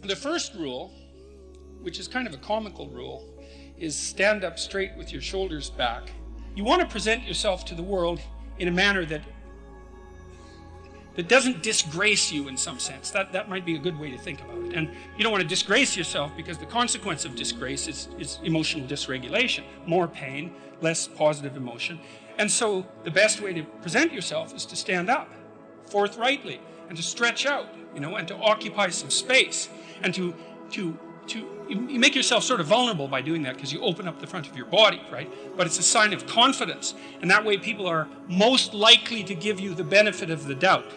The first rule, which is kind of a comical rule, is stand up straight with your shoulders back. You want to present yourself to the world in a manner that doesn't disgrace you in some sense. That might be a good way to think about it. And you don't want to disgrace yourself, because the consequence of disgrace is emotional dysregulation. More pain, less positive emotion. And so the best way to present yourself is to stand up forthrightly and to stretch out, and to occupy some space, and to you make yourself sort of vulnerable by doing that, because you open up the front of your body, right? But it's a sign of confidence, and that way people are most likely to give you the benefit of the doubt.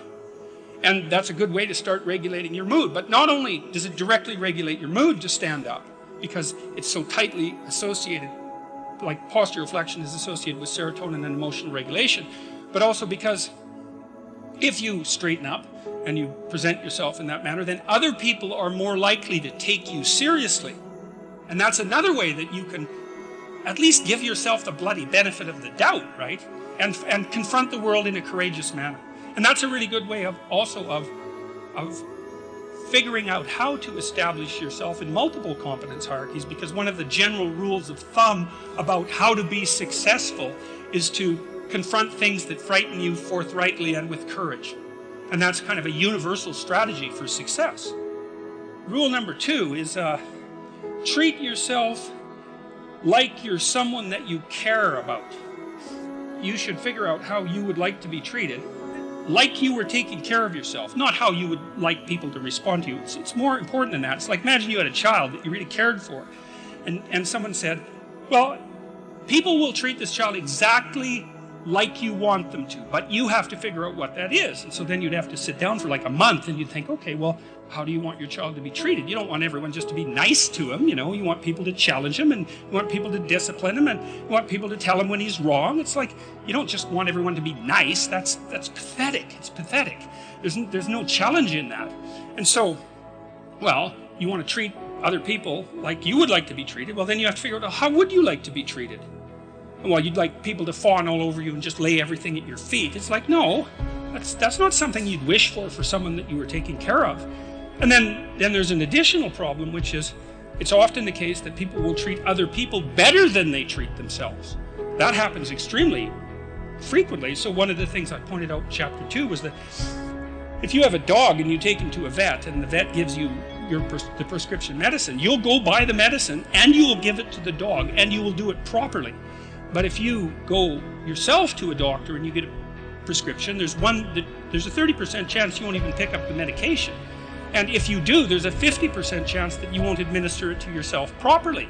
And that's a good way to start regulating your mood. But not only does it directly regulate your mood to stand up, because it's so tightly associated, like posture reflection is associated with serotonin and emotional regulation, but also because if you straighten up and you present yourself in that manner, then other people are more likely to take you seriously. And that's another way that you can at least give yourself the bloody benefit of the doubt, right? And confront the world in a courageous manner. And that's a really good way of figuring out how to establish yourself in multiple competence hierarchies, because one of the general rules of thumb about how to be successful is to confront things that frighten you forthrightly and with courage. And that's kind of a universal strategy for success. Rule number 2 is treat yourself like you're someone that you care about. You should figure out how you would like to be treated, like you were taking care of yourself, not how you would like people to respond to you. It's more important than that. It's like, imagine you had a child that you really cared for, and someone said, well, people will treat this child exactly like you want them to, but you have to figure out what that is. And so then you'd have to sit down for like a month and you'd think, okay, well, how do you want your child to be treated? You don't want everyone just to be nice to him, you want people to challenge him, and you want people to discipline him, and you want people to tell him when he's wrong. It's like, you don't just want everyone to be nice. That's pathetic. It's pathetic. There's no challenge in that. And so, well, you want to treat other people like you would like to be treated. Well, then you have to figure out, how would you like to be treated? Well, you'd like people to fawn all over you and just lay everything at your feet. It's like, no, that's not something you'd wish for someone that you were taking care of. And then there's an additional problem, which is it's often the case that people will treat other people better than they treat themselves. That happens extremely frequently. So one of the things I pointed out in chapter 2 was that if you have a dog and you take him to a vet and the vet gives you the prescription medicine, you'll go buy the medicine and you will give it to the dog, and you will do it properly. But if you go yourself to a doctor and you get a prescription, there's a 30% chance you won't even pick up the medication. And if you do, there's a 50% chance that you won't administer it to yourself properly.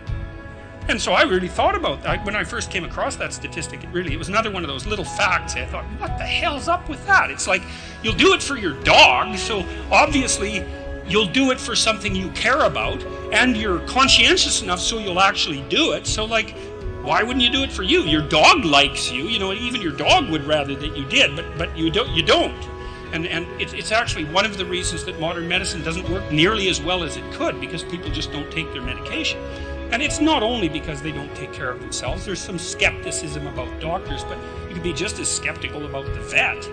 And so I really thought about that. When I first came across that statistic, it was another one of those little facts. I thought, what the hell's up with that? It's like, you'll do it for your dog, so obviously you'll do it for something you care about, and you're conscientious enough so you'll actually do it. So like, why wouldn't you do it for you? Your dog likes you, even your dog would rather that you did, but you don't. And it's actually one of the reasons that modern medicine doesn't work nearly as well as it could, because people just don't take their medication. And it's not only because they don't take care of themselves. There's some skepticism about doctors, but you could be just as skeptical about the vet.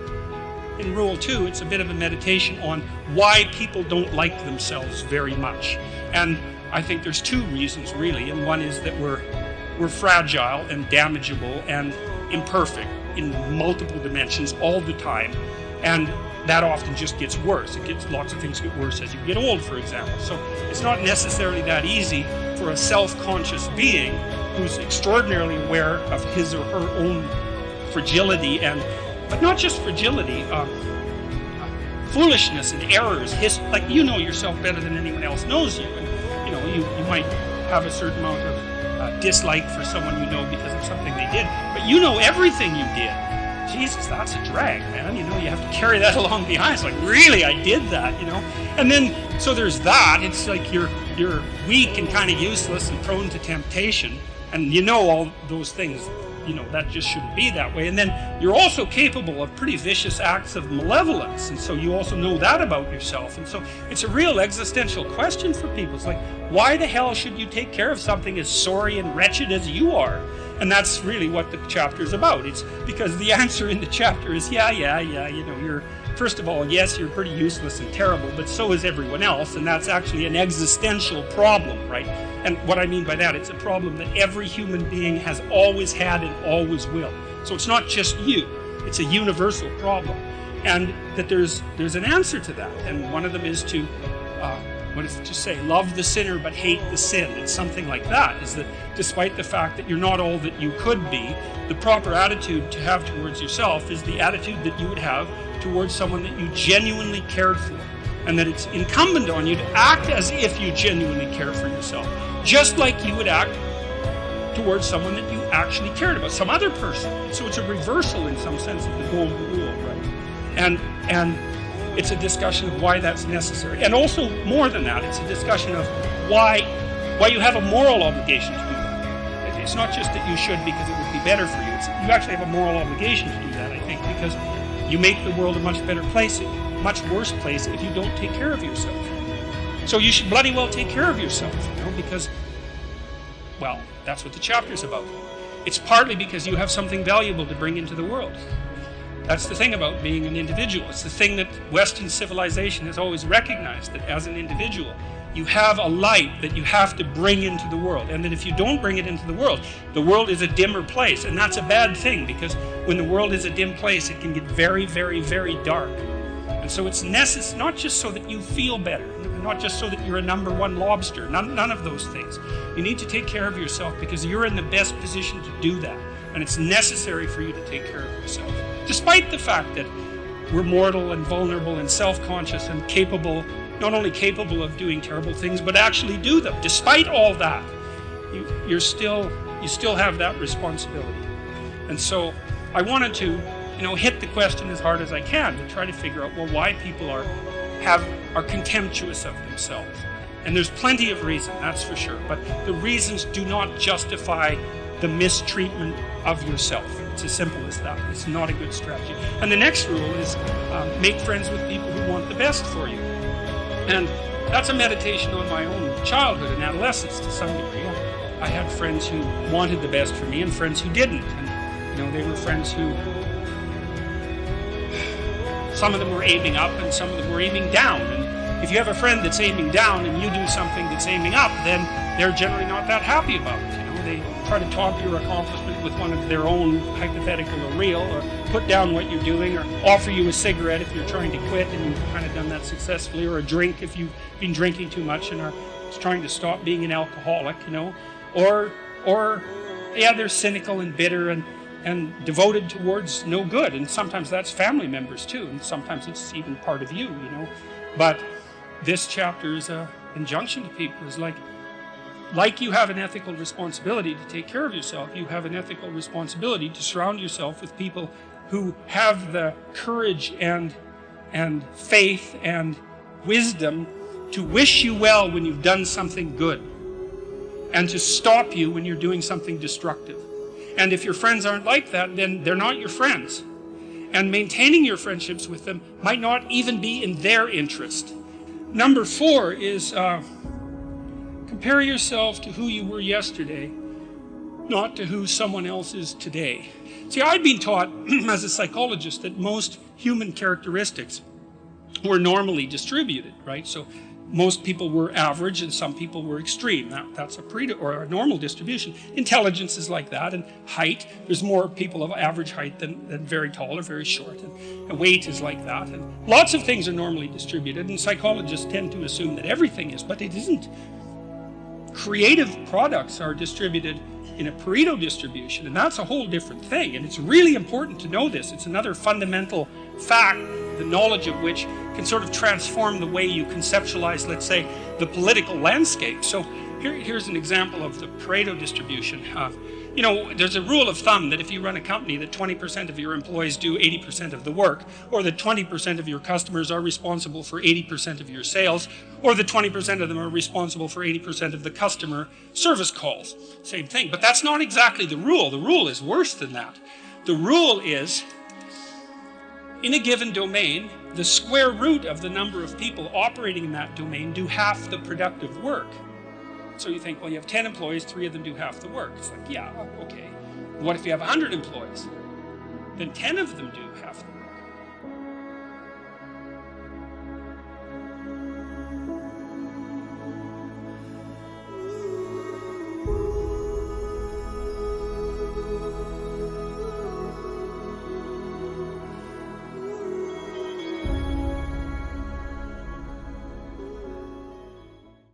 In Rule 2, it's a bit of a meditation on why people don't like themselves very much. And I think there's 2 reasons, really. And one is that we're fragile and damageable and imperfect in multiple dimensions all the time. And that often just gets worse. Lots of things get worse as you get old, for example. So it's not necessarily that easy for a self-conscious being who's extraordinarily aware of his or her own fragility, but not just fragility, foolishness and errors. Like, you know yourself better than anyone else knows you. And you might have a certain amount of dislike for someone you know because of something they did, but you know everything you did. Jesus, that's a drag, man. You have to carry that along behind. It's like, really, I did that, And then, so there's that. It's like you're weak and kind of useless and prone to temptation. And all those things, that just shouldn't be that way. And then you're also capable of pretty vicious acts of malevolence. And so you also know that about yourself. And so it's a real existential question for people. It's like, why the hell should you take care of something as sorry and wretched as you are? And that's really what the chapter is about. It's because the answer in the chapter is, yeah, you're first of all, yes, you're pretty useless and terrible, but so is everyone else, and that's actually an existential problem, right? And what I mean by that, it's a problem that every human being has always had and always will. So it's not just you, it's a universal problem. And that there's an answer to that, and one of them is to, what does it just say? Love the sinner but hate the sin. It's something like that, is that despite the fact that you're not all that you could be, the proper attitude to have towards yourself is the attitude that you would have towards someone that you genuinely cared for. And that it's incumbent on you to act as if you genuinely care for yourself. Just like you would act towards someone that you actually cared about, some other person. So it's a reversal in some sense of the golden rule, right? And it's a discussion of why that's necessary. And also, more than that, it's a discussion of why you have a moral obligation to do that. It's not just that you should because it would be better for you. You actually have a moral obligation to do that, I think, because you make the world a much better place, a much worse place if you don't take care of yourself. So you should bloody well take care of yourself, because, well, that's what the chapter's about. It's partly because you have something valuable to bring into the world. That's the thing about being an individual. It's the thing that Western civilization has always recognized, that as an individual, you have a light that you have to bring into the world. And that if you don't bring it into the world is a dimmer place. And that's a bad thing, because when the world is a dim place, it can get very, very, very dark. And so it's necessary, not just so that you feel better, not just so that you're a #1 lobster, none of those things. You need to take care of yourself because you're in the best position to do that. And it's necessary for you to take care of yourself. Despite the fact that we're mortal and vulnerable and self-conscious and capable, not only capable of doing terrible things, but actually do them. Despite all that, you still have that responsibility. And so I wanted to, hit the question as hard as I can to try to figure out, well, why people are contemptuous of themselves. And there's plenty of reason, that's for sure. But the reasons do not justify the mistreatment of yourself. It's as simple as that. It's not a good strategy. And the next rule is make friends with people who want the best for you. And that's a meditation on my own childhood and adolescence to some degree. I had friends who wanted the best for me and friends who didn't. And they were friends who, some of them were aiming up and some of them were aiming down. And if you have a friend that's aiming down and you do something that's aiming up, then they're generally not that happy about it. They try to top your accomplishment with one of their own, hypothetical or real, or put down what you're doing, or offer you a cigarette if you're trying to quit and you've kind of done that successfully, or a drink if you've been drinking too much and are trying to stop being an alcoholic, or they're cynical and bitter and devoted towards no good. And sometimes that's family members too, and sometimes it's even part of you, But this chapter is an injunction to people. Is like you have an ethical responsibility to take care of yourself, you have an ethical responsibility to surround yourself with people who have the courage and faith and wisdom to wish you well when you've done something good and to stop you when you're doing something destructive. And if your friends aren't like that, then they're not your friends. And maintaining your friendships with them might not even be in their interest. Number 4 is compare yourself to who you were yesterday, not to who someone else is today. See, I'd been taught as a psychologist that most human characteristics were normally distributed, right? So most people were average and some people were extreme. That's a normal distribution. Intelligence is like that, and height, there's more people of average height than very tall or very short, and weight is like that. And lots of things are normally distributed, and psychologists tend to assume that everything is, but it isn't. Creative products are distributed in a Pareto distribution, and that's a whole different thing. And it's really important to know this. It's another fundamental fact, the knowledge of which can sort of transform the way you conceptualize, let's say, the political landscape. So here's an example of the Pareto distribution. There's a rule of thumb that if you run a company, that 20% of your employees do 80% of the work, or that 20% of your customers are responsible for 80% of your sales, or that 20% of them are responsible for 80% of the customer service calls. Same thing. But that's not exactly the rule. The rule is worse than that. The rule is, in a given domain, the square root of the number of people operating in that domain do half the productive work. So you think, well, you have 10 employees, 3 of them do half the work. It's like, yeah, okay. What if you have 100 employees? Then 10 of them do half the work.